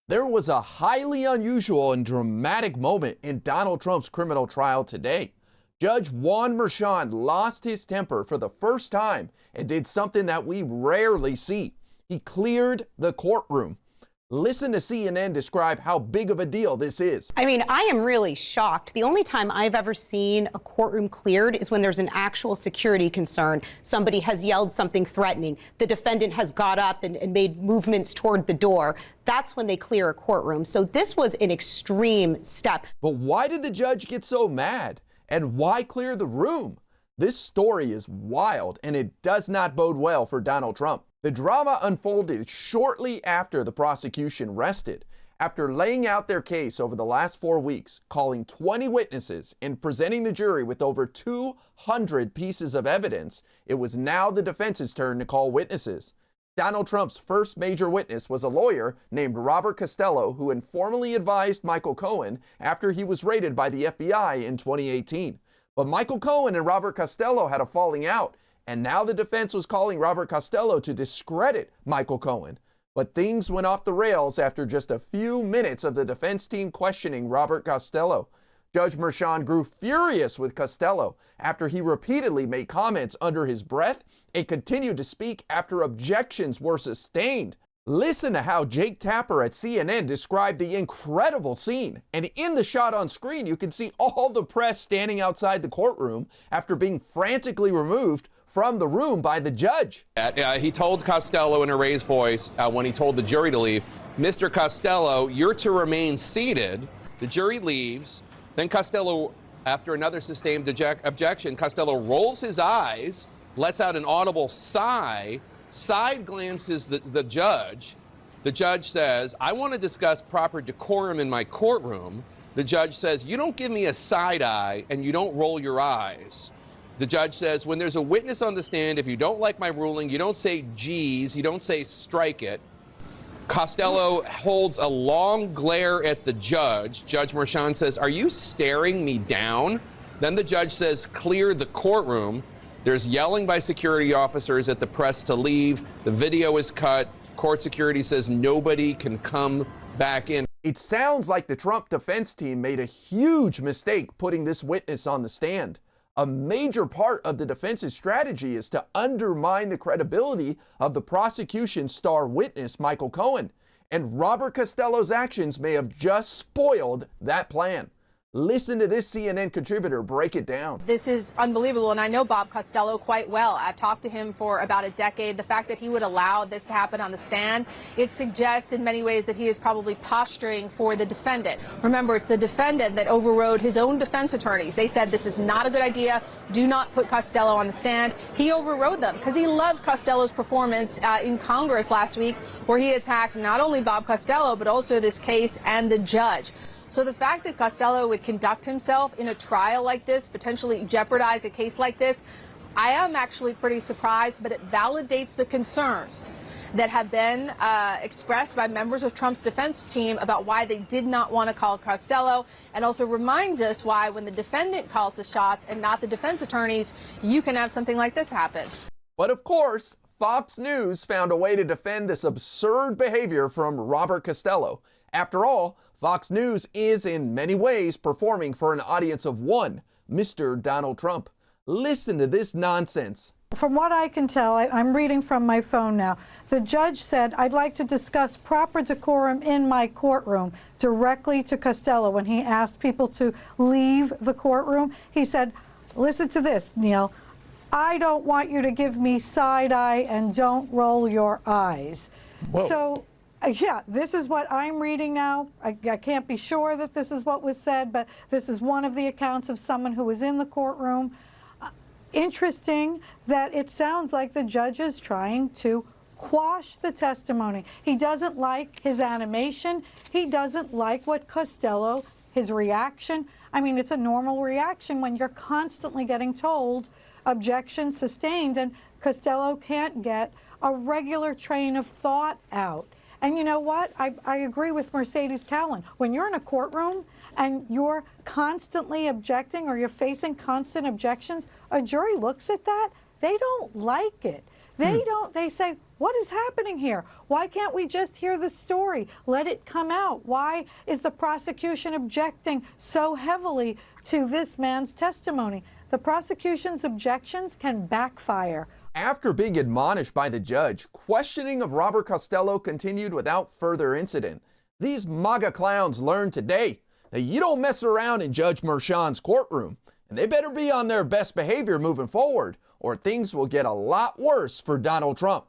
There was a highly unusual and dramatic moment in Donald Trump's criminal trial today. Judge Juan Merchan lost his temper for the first time and did something that we rarely see. He cleared the courtroom. Listen to CNN describe how big of a deal this is. I mean, I am really shocked. The only time I've ever seen a courtroom cleared is when there's an actual security concern. Somebody has yelled something threatening. The defendant has got up and made movements toward the door. That's when they clear a courtroom. So this was an extreme step. But why did the judge get so mad? And why clear the room? This story is wild, and it does not bode well for Donald Trump. The drama unfolded shortly after the prosecution rested. After laying out their case over the last 4 weeks, calling 20 witnesses and presenting the jury with over 200 pieces of evidence, it was now the defense's turn to call witnesses. Donald Trump's first major witness was a lawyer named Robert Costello, who informally advised Michael Cohen after he was raided by the FBI in 2018. But Michael Cohen and Robert Costello had a falling out, and now the defense was calling Robert Costello to discredit Michael Cohen. But things went off the rails after just a few minutes of the defense team questioning Robert Costello. Judge Merchan grew furious with Costello after he repeatedly made comments under his breath and continued to speak after objections were sustained. Listen to how Jake Tapper at CNN described the incredible scene. And in the shot on screen, you can see all the press standing outside the courtroom after being frantically removed from the room by the judge. He told Costello in a raised voice when he told the jury to leave, "Mr. Costello, you're to remain seated." The jury leaves. Then Costello, after another sustained objection, Costello rolls his eyes, lets out an audible sigh, side glances the judge. The judge says, "I want to discuss proper decorum in my courtroom." The judge says, "You don't give me a side eye and you don't roll your eyes." The judge says, "When there's a witness on the stand, if you don't like my ruling, you don't say geez, you don't say strike it." Costello holds a long glare at the judge. Judge Merchan says, "Are you staring me down?" Then the judge says, "Clear the courtroom." There's yelling by security officers at the press to leave. The video is cut. Court security says nobody can come back in. It sounds like the Trump defense team made a huge mistake putting this witness on the stand. A major part of the defense's strategy is to undermine the credibility of the prosecution's star witness, Michael Cohen. And Robert Costello's actions may have just spoiled that plan. Listen to this CNN contributor break it down. This is unbelievable, and I know Bob Costello quite well. I've talked to him for about a decade. The fact that he would allow this to happen on the stand, it suggests in many ways that he is probably posturing for the defendant. Remember, it's the defendant that overrode his own defense attorneys. They said this is not a good idea. Do not put Costello on the stand. He overrode them because he loved Costello's performance in Congress last week, where he attacked not only Bob Costello, but also this case and the judge. So the fact that Costello would conduct himself in a trial like this, potentially jeopardize a case like this, I am actually pretty surprised, but it validates the concerns that have been expressed by members of Trump's defense team about why they did not want to call Costello, and also reminds us why when the defendant calls the shots and not the defense attorneys, you can have something like this happen. But of course, Fox News found a way to defend this absurd behavior from Robert Costello. After all, Fox News is in many ways performing for an audience of one, Mr. Donald Trump. Listen to this nonsense. From what I can tell, I'm reading from my phone now. The judge said, "I'd like to discuss proper decorum in my courtroom," directly to Costello when he asked people to leave the courtroom. He said, listen to this, Neil, "I don't want you to give me side eye and don't roll your eyes." Whoa. So, yeah, this is what I'm reading now. I can't be sure that this is what was said, but this is one of the accounts of someone who was in the courtroom. Interesting that it sounds like the judge is trying to quash the testimony. He doesn't like his animation. He doesn't like what Costello, his reaction. I mean, it's a normal reaction when you're constantly getting told objection sustained, and Costello can't get a regular train of thought out. And you know what? I agree with Mercedes Cowan. When you're in a courtroom and you're constantly objecting or you're facing constant objections, a jury looks at that, they don't like it. They don't, they say, what is happening here? Why can't we just hear the story? Let it come out. Why is the prosecution objecting so heavily to this man's testimony? The prosecution's objections can backfire. After being admonished by the judge, questioning of Robert Costello continued without further incident. These MAGA clowns learned today that you don't mess around in Judge Merchan's courtroom, and they better be on their best behavior moving forward, or things will get a lot worse for Donald Trump.